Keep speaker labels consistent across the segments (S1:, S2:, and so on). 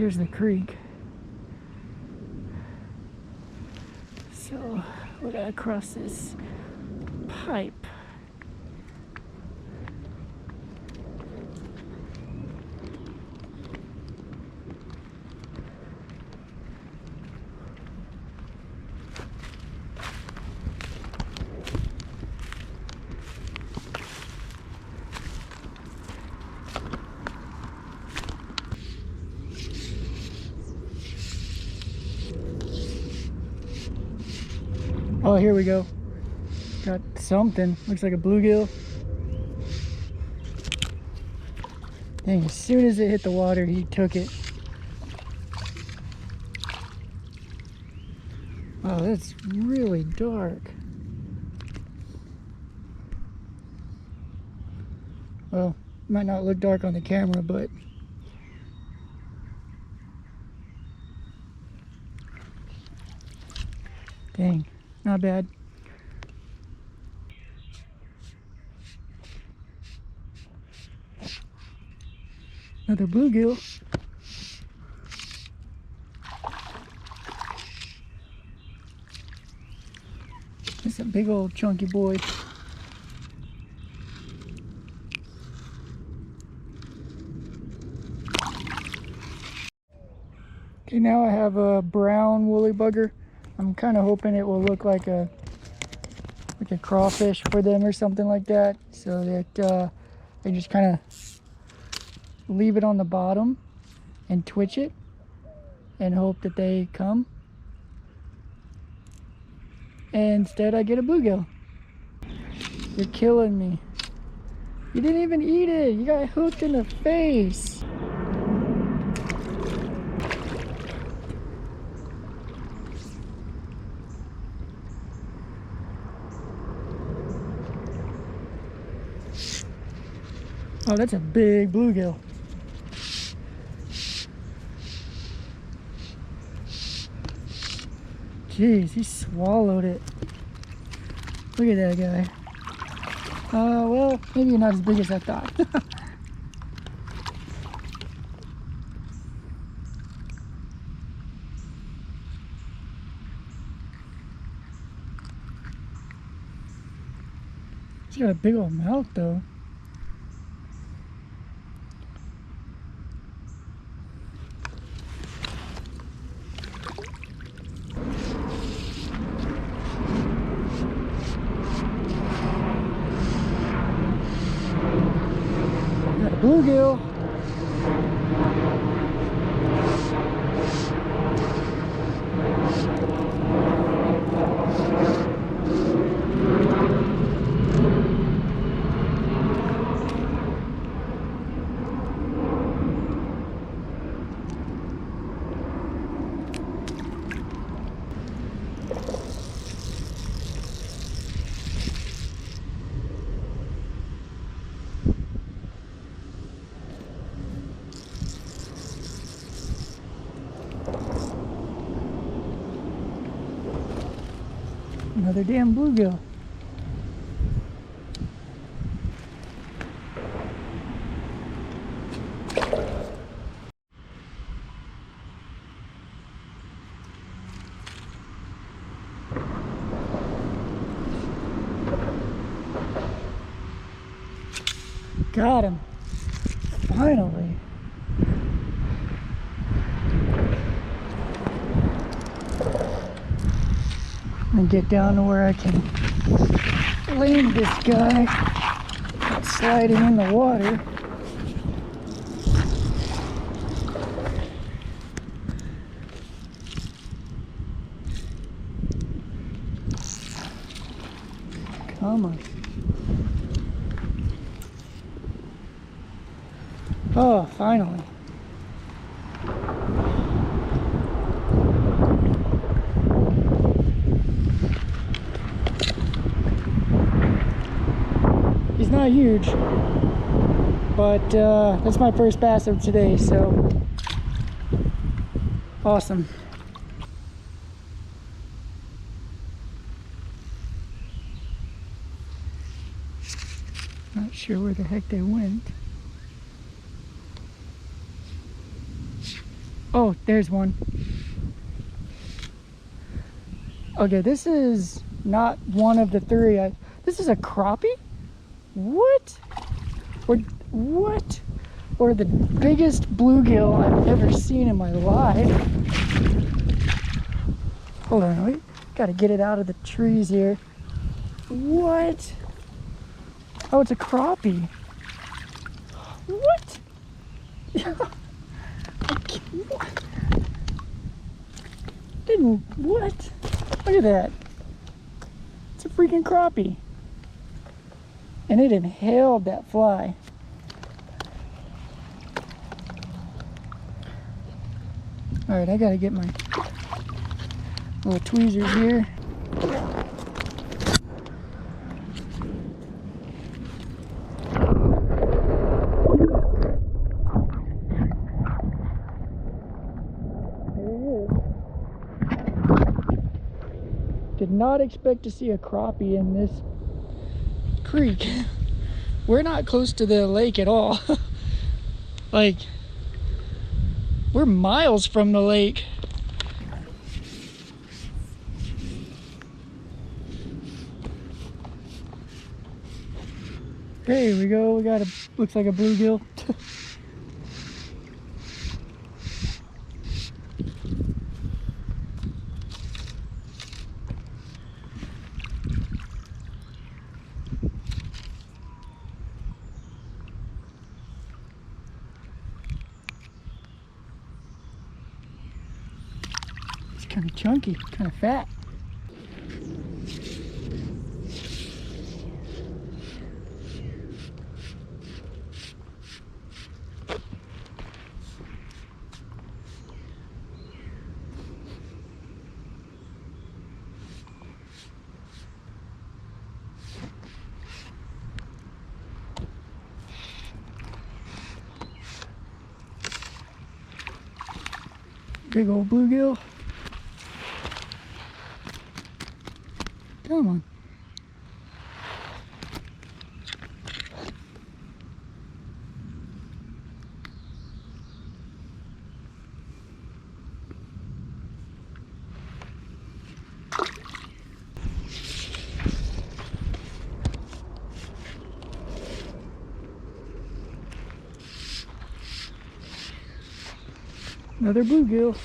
S1: Here's the creek. So we gotta cross this pipe. Oh, here we go. Got something. Looks like a bluegill. Dang, as soon as it hit the water, he took it. Wow, that's really dark. Well, might not look dark on the camera, but dang, not bad. Another bluegill. It's a big old chunky boy. Okay, now I have a brown woolly bugger. I'm kind of hoping it will look like a crawfish for them or something like that, so that they just kind of leave it on the bottom and twitch it and hope that they come. And instead I get a bluegill. You're killing me. You didn't even eat it. You got hooked in the face. Oh, that's a big bluegill. Jeez, he swallowed it. Look at that guy. Well, maybe not as big as I thought. He's got a big old mouth though. Got a bluegill. Another damn bluegill. Got him. Finally. And get down to where I can land this guy without sliding in the water. Come on. Oh, finally. He's not huge, but that's my first bass of today, so awesome. Not sure where the heck they went. Oh, there's one. Okay, this is not one of the three. This is a crappie? What? What? Or the biggest bluegill I've ever seen in my life. Hold on, we gotta get it out of the trees here. What? Oh, it's a crappie. What? What? Look at that. It's a freaking crappie. And it inhaled that fly. Alright, I gotta get my little tweezers here. Did not expect to see a crappie in this creek. We're not close to the lake at all. Like, we're miles from the lake. Here we go. We got looks like a bluegill. Kind of chunky, kind of fat. Big old bluegill. Come on. Another bluegill.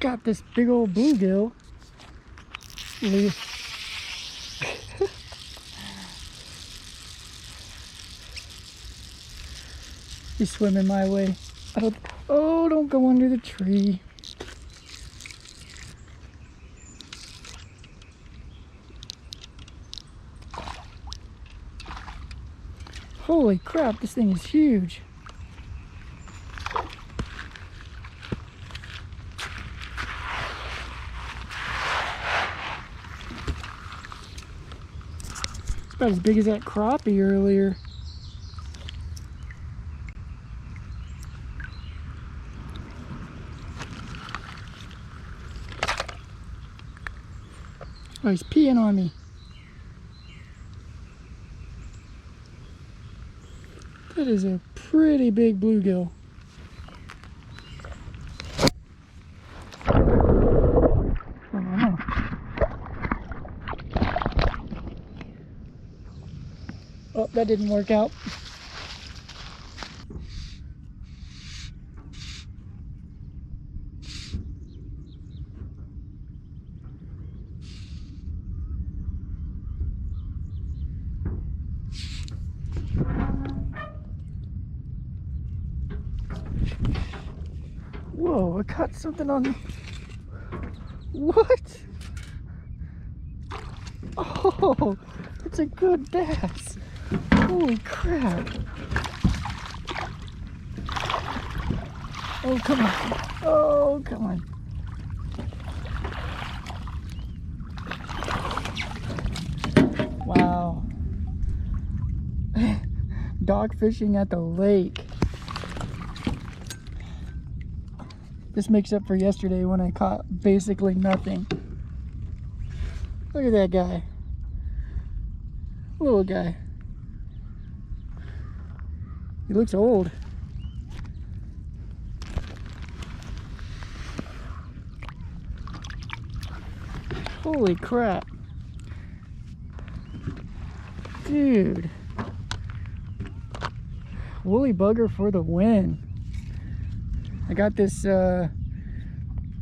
S1: Got this big old bluegill. He's swimming my way. Oh, don't go under the tree. Holy crap, this thing is huge. It's about as big as that crappie earlier. Oh, he's peeing on me. That is a pretty big bluegill. Oh, that didn't work out. Whoa, I caught something on... What? Oh, it's a good bass. Holy crap. Oh, come on. Oh, come on. dock fishing at the lake. This makes up for yesterday when I caught basically nothing. Look at that guy. Little guy. He looks old. Holy crap. Dude. Woolly bugger for the win. I got this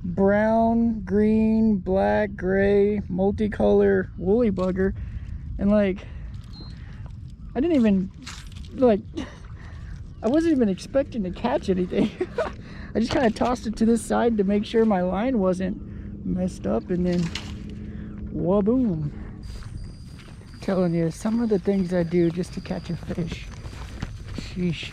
S1: brown, green, black, gray, multicolor woolly bugger, and like I didn't even I wasn't even expecting to catch anything. I just kind of tossed it to this side to make sure my line wasn't messed up, and then waboom. Telling you some of the things I do just to catch a fish. Sheesh.